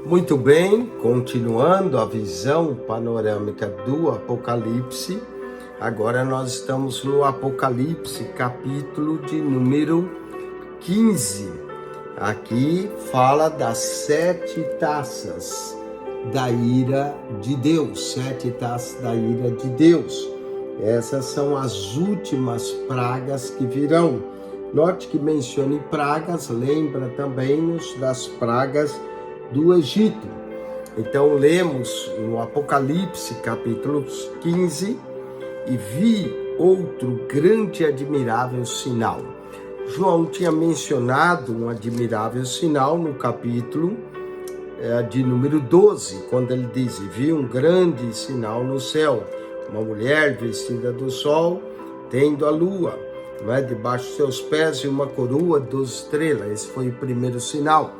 Muito bem, continuando a visão panorâmica do Apocalipse, agora nós estamos no Apocalipse, capítulo de número 15. Aqui fala das 7 taças da ira de Deus, 7 taças da ira de Deus. Essas são as últimas pragas que virão. Note que mencione pragas, lembra também-nos das pragas do Egito. Então lemos no Apocalipse capítulo 15: e vi outro grande e admirável sinal. João tinha mencionado um admirável sinal no capítulo de número 12, quando ele diz: e vi um grande sinal no céu, uma mulher vestida do sol, tendo a lua, debaixo de seus pés, e uma coroa de 12 estrelas. Esse foi o primeiro sinal.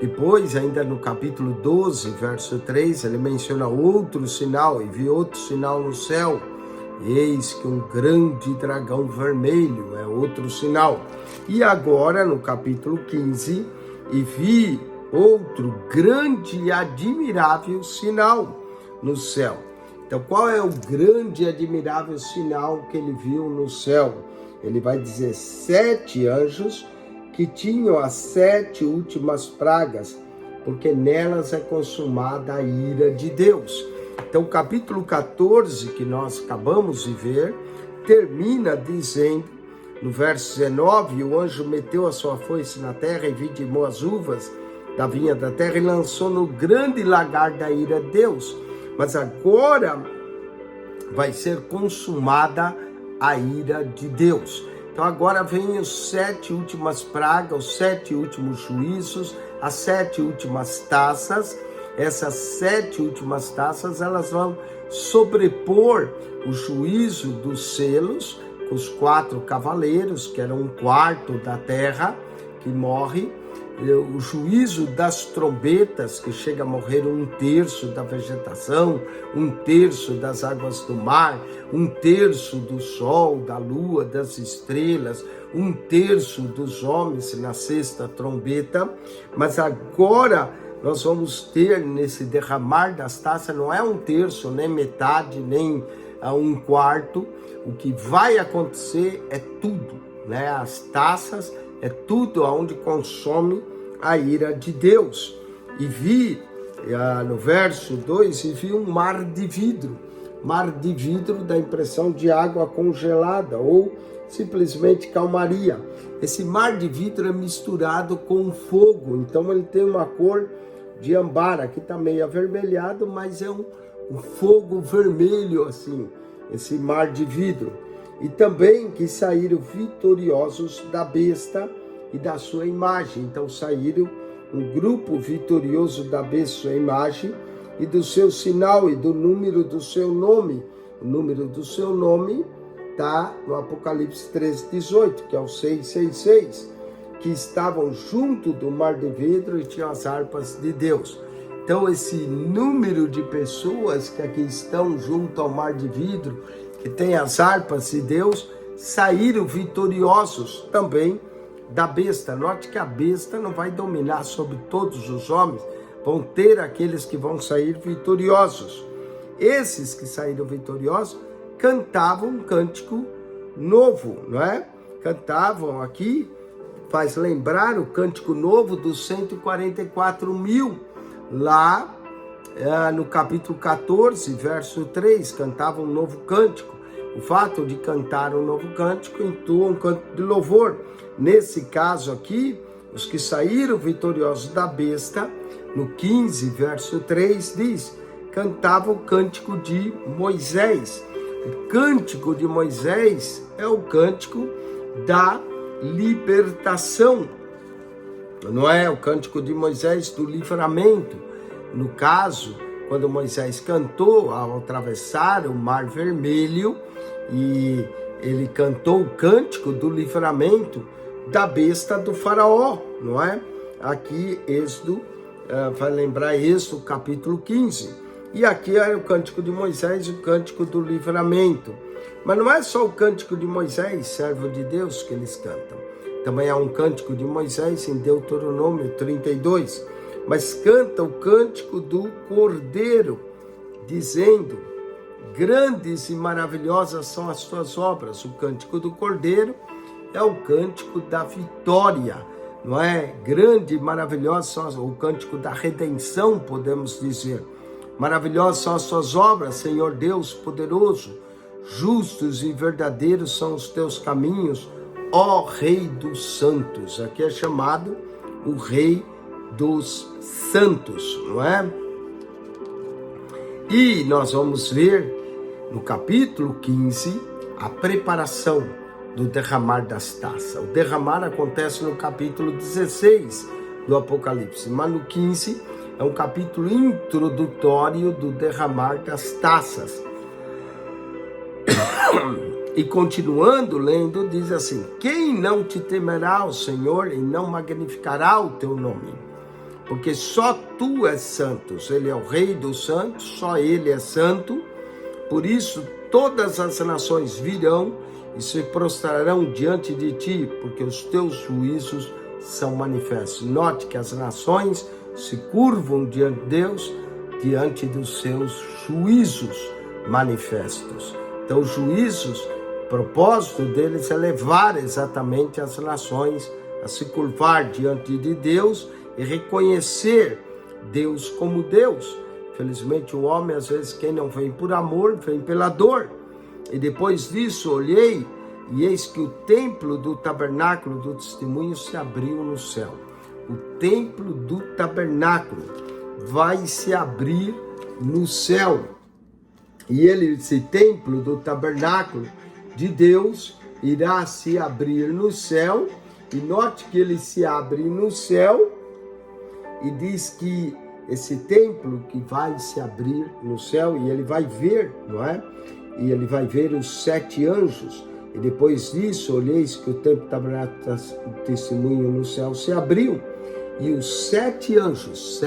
Depois, ainda no capítulo 12, verso 3, ele menciona outro sinal: e vi outro sinal no céu, eis que um grande dragão vermelho, é outro sinal. E agora, no capítulo 15, e vi outro grande e admirável sinal no céu. Então, qual é o grande e admirável sinal que ele viu no céu? Ele vai dizer 7 anjos que tinham as 7 últimas pragas, porque nelas é consumada a ira de Deus. Então, o capítulo 14, que nós acabamos de ver, termina dizendo, no verso 19, o anjo meteu a sua foice na terra e vidimou as uvas da vinha da terra e lançou no grande lagar da ira de Deus. Mas agora vai ser consumada a ira de Deus. Então agora vem os 7 últimas pragas, os 7 últimos juízos, as 7 últimas taças. Essas 7 últimas taças, elas vão sobrepor o juízo dos selos, com os 4 cavaleiros, que eram 1/4 da terra que morre, o juízo das trombetas, que chega a morrer 1/3 da vegetação, 1/3 das águas do mar, 1/3 do sol, da lua, das estrelas, 1/3 dos homens na 6ª trombeta. Mas agora nós vamos ter, nesse derramar das taças, não é 1/3, nem metade, nem a 1/4. O que vai acontecer é tudo, as taças é tudo aonde consome a ira de Deus. E vi, no verso 2, e vi um mar de vidro. Mar de vidro dá a impressão de água congelada ou simplesmente calmaria. Esse mar de vidro é misturado com fogo, então ele tem uma cor de âmbar. Aqui está meio avermelhado, mas é um fogo vermelho assim, esse mar de vidro. E também que saíram vitoriosos da besta e da sua imagem. Então saíram um grupo vitorioso da besta e sua imagem, e do seu sinal e do número do seu nome. O número do seu nome está no Apocalipse 13:18, que é o 666, que estavam junto do mar de vidro e tinham as harpas de Deus. Então esse número de pessoas que aqui estão junto ao mar de vidro, que tem as harpas de Deus, saíram vitoriosos também da besta. Note que a besta não vai dominar sobre todos os homens, vão ter aqueles que vão sair vitoriosos. Esses que saíram vitoriosos cantavam um cântico novo, Cantavam aqui, faz lembrar o cântico novo dos 144.000, lá no capítulo 14, verso 3, cantavam um novo cântico. O fato de cantar um novo cântico entoa um canto de louvor. Nesse caso aqui, os que saíram vitoriosos da besta, no 15, verso 3, diz: cantavam o cântico de Moisés. O cântico de Moisés é o cântico da libertação, não é o cântico de Moisés do livramento. No caso, quando Moisés cantou ao atravessar o Mar Vermelho, e ele cantou o cântico do livramento da besta do faraó, não é? Aqui, Êxodo, vai lembrar Êxodo capítulo 15. E aqui é o cântico de Moisés, o cântico do livramento. Mas não é só o cântico de Moisés, servo de Deus, que eles cantam. Também há um cântico de Moisés em Deuteronômio 32. mas canta o cântico do Cordeiro, dizendo: grandes e maravilhosas são as tuas obras. O cântico do Cordeiro é o cântico da vitória, não é? Grande e maravilhosa são o cântico da redenção, podemos dizer. Maravilhosas são as tuas obras, Senhor Deus poderoso. Justos e verdadeiros são os teus caminhos, ó Rei dos Santos. Aqui é chamado o Rei dos Santos, não é? E nós vamos ver no capítulo 15 a preparação do derramar das taças. O derramar acontece no capítulo 16 do Apocalipse, mas no 15 é um capítulo introdutório do derramar das taças. E continuando lendo, diz assim: quem não te temerá, o Senhor, e não magnificará o teu nome? Porque só tu és santo. Ele é o Rei dos santos, só ele é santo. Por isso todas as nações virão e se prostrarão diante de ti, porque os teus juízos são manifestos. Note que as nações se curvam diante de Deus, diante dos seus juízos manifestos. Então, os juízos, o propósito deles é levar exatamente as nações a se curvar diante de Deus e reconhecer Deus como Deus. Infelizmente, o homem, às vezes, quem não vem por amor, vem pela dor. E depois disso, olhei, e eis que o templo do tabernáculo do testemunho se abriu no céu. O templo do tabernáculo vai se abrir no céu. E esse templo do tabernáculo de Deus irá se abrir no céu. E note que ele se abre no céu e diz que esse templo que vai se abrir no céu, e ele vai ver, não é? E ele vai ver os 7 anjos. E depois disso, olheis que o templo do tabernáculo do testemunho no céu se abriu. E os 7 anjos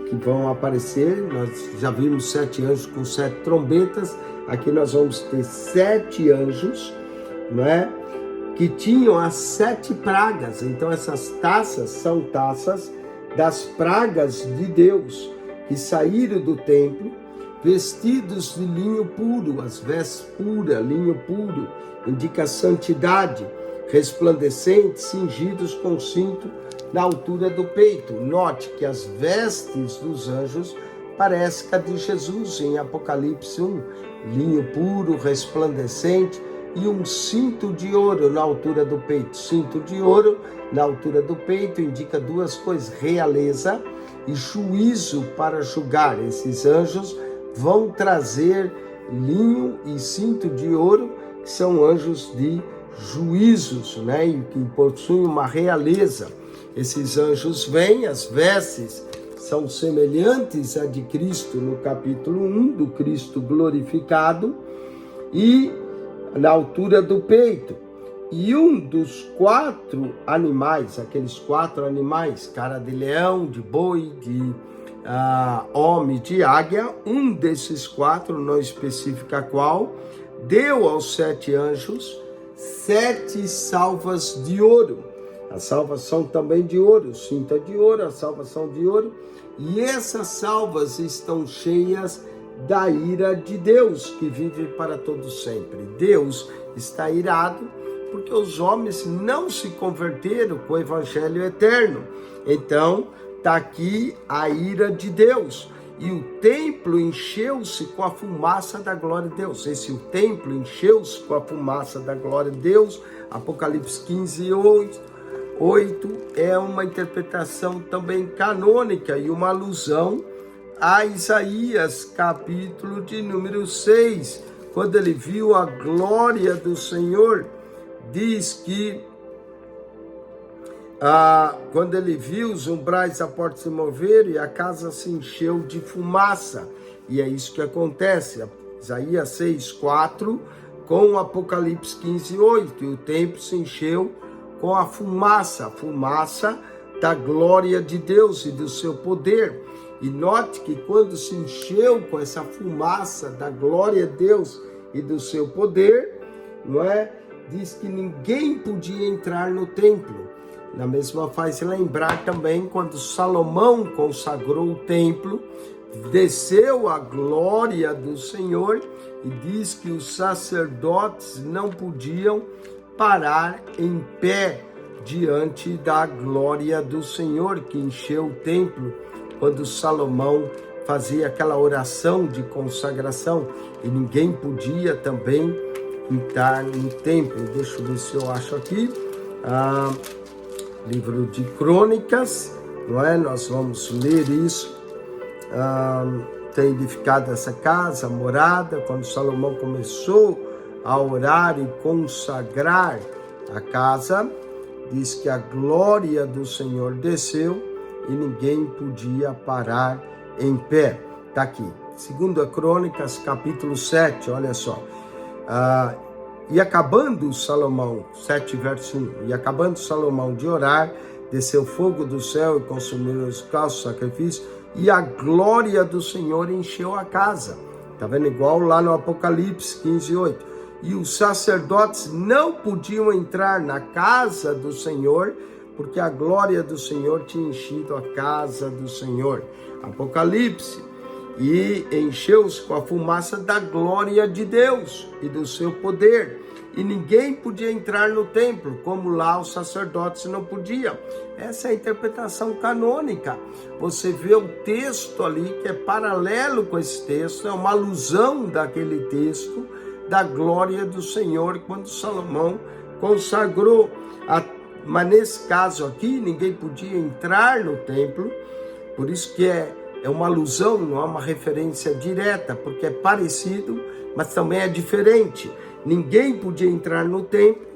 que vão aparecer, nós já vimos 7 anjos com 7 trombetas, aqui nós vamos ter 7 anjos, não é? Que tinham as 7 pragas. Então essas taças são taças das pragas de Deus, que saíram do templo, vestidos de linho puro, as vestes puras, linho puro, indica santidade, resplandecentes, cingidos com cinto na altura do peito. Note que as vestes dos anjos parecem com a de Jesus em Apocalipse 1, linho puro, resplandecente, e um cinto de ouro na altura do peito. Cinto de ouro na altura do peito indica 2 coisas: realeza e juízo para julgar. Esses anjos vão trazer linho e cinto de ouro, que são anjos de juízos, né? E que possuem uma realeza. Esses anjos vêm, as vestes são semelhantes à de Cristo no capítulo 1, do Cristo glorificado, e na altura do peito. E um dos 4 animais, aqueles 4 animais, cara de leão, de boi, de homem, de águia, um desses 4, não especifica qual, deu aos 7 anjos 7 salvas de ouro. A salvação também de ouro, cinta de ouro, a salvação de ouro. E essas salvas estão cheias da ira de Deus, que vive para todo sempre. Deus está irado porque os homens não se converteram com o evangelho eterno. Então, está aqui a ira de Deus. E o templo encheu-se com a fumaça da glória de Deus. O templo encheu-se com a fumaça da glória de Deus. Apocalipse 15, 8 é uma interpretação também canônica e uma alusão a Isaías, capítulo de número 6, quando ele viu a glória do Senhor, diz que quando ele viu os umbrais da porta se mover e a casa se encheu de fumaça, e é isso que acontece, Isaías 6, 4, com Apocalipse 15, 8, e o templo se encheu com a fumaça da glória de Deus e do seu poder. E note que quando se encheu com essa fumaça da glória de Deus e do seu poder, não é? Diz que ninguém podia entrar no templo. na mesma faz lembrar também quando Salomão consagrou o templo, desceu a glória do Senhor e diz que os sacerdotes não podiam parar em pé diante da glória do Senhor que encheu o templo quando Salomão fazia aquela oração de consagração, e ninguém podia também entrar no templo. Deixa eu ver se eu acho aqui, livro de Crônicas, não é? Nós vamos ler isso. Tem edificado essa casa, a morada, quando Salomão começou a orar e consagrar a casa, diz que a glória do Senhor desceu e ninguém podia parar em pé. Está aqui, 2 Crônicas, capítulo 7, olha só. E acabando Salomão, 7 verso 1, e acabando Salomão de orar, desceu fogo do céu e consumiu os calços sacrifícios, e a glória do Senhor encheu a casa. Está vendo? Igual lá no Apocalipse 15, 8. E os sacerdotes não podiam entrar na casa do Senhor, porque a glória do Senhor tinha enchido a casa do Senhor. Apocalipse. E encheu-os com a fumaça da glória de Deus e do seu poder. E ninguém podia entrar no templo, como lá os sacerdotes não podiam. Essa é a interpretação canônica. Você vê o texto ali, que é paralelo com esse texto, é uma alusão daquele texto, da glória do Senhor, quando Salomão consagrou. Mas nesse caso aqui, ninguém podia entrar no templo, por isso que é uma alusão, não é uma referência direta, porque é parecido, mas também é diferente. Ninguém podia entrar no templo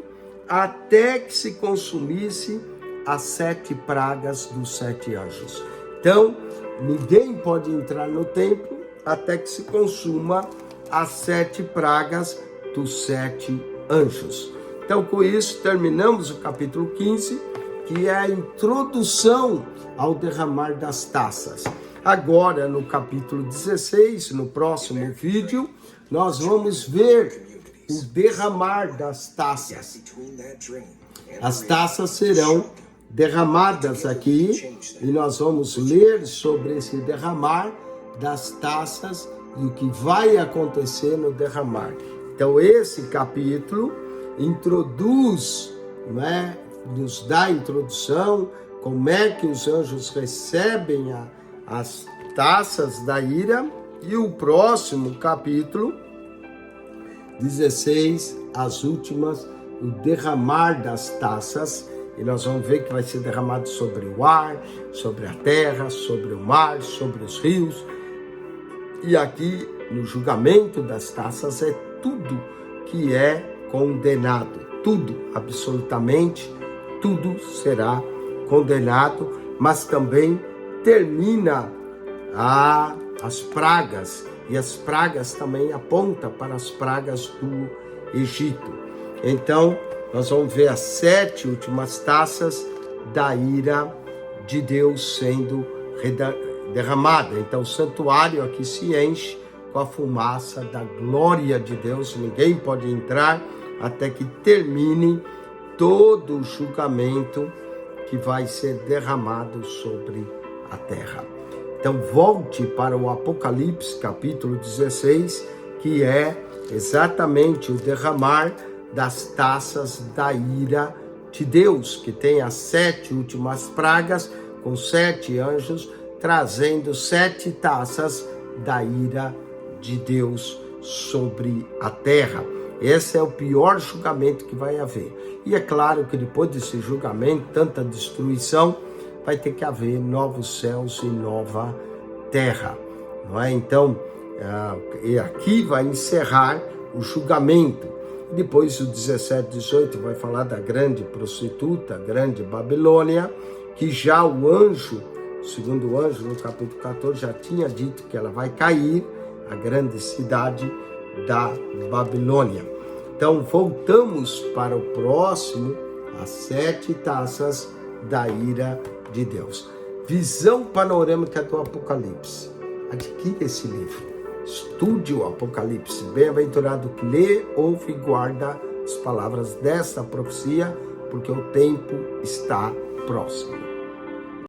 até que se consumisse as 7 pragas dos 7 anjos. Então, ninguém pode entrar no templo até que se consuma as 7 pragas dos 7 anjos. Então, com isso, terminamos o capítulo 15, que é a introdução ao derramar das taças. Agora, no capítulo 16, no próximo vídeo, nós vamos ver o derramar das taças. As taças serão derramadas aqui e nós vamos ler sobre esse derramar das taças e o que vai acontecer no derramar. Então, esse capítulo introduz, né, nos dá a introdução, como é que os anjos recebem as taças da ira, e o próximo capítulo 16, as últimas, o derramar das taças, e nós vamos ver que vai ser derramado sobre o ar, sobre a terra, sobre o mar, sobre os rios. E aqui, no julgamento das taças, é tudo que é condenado. Tudo, absolutamente, tudo será condenado, mas também termina as pragas, e as pragas também apontam para as pragas do Egito. Então, nós vamos ver as 7 últimas taças da ira de Deus sendo derramada. Então, o santuário aqui se enche com a fumaça da glória de Deus. Ninguém pode entrar até que termine todo o julgamento que vai ser derramado sobre a terra. Então, volte para o Apocalipse, capítulo 16, que é exatamente o derramar das taças da ira de Deus, que tem as 7 últimas pragas, com 7 anjos, trazendo 7 taças da ira de Deus sobre a terra. Esse é o pior julgamento que vai haver. E é claro que depois desse julgamento, tanta destruição, vai ter que haver novos céus e nova terra, não é? Então, e aqui vai encerrar o julgamento. Depois, o 17, 18 vai falar da grande prostituta, a grande Babilônia, que já o anjo, o segundo anjo, no capítulo 14, já tinha dito que ela vai cair, a grande cidade da Babilônia. Então, voltamos para o próximo, as 7 taças da ira de Deus. Visão panorâmica do Apocalipse. Adquira esse livro. Estude o Apocalipse. Bem-aventurado que lê, ouve e guarda as palavras desta profecia, porque o tempo está próximo.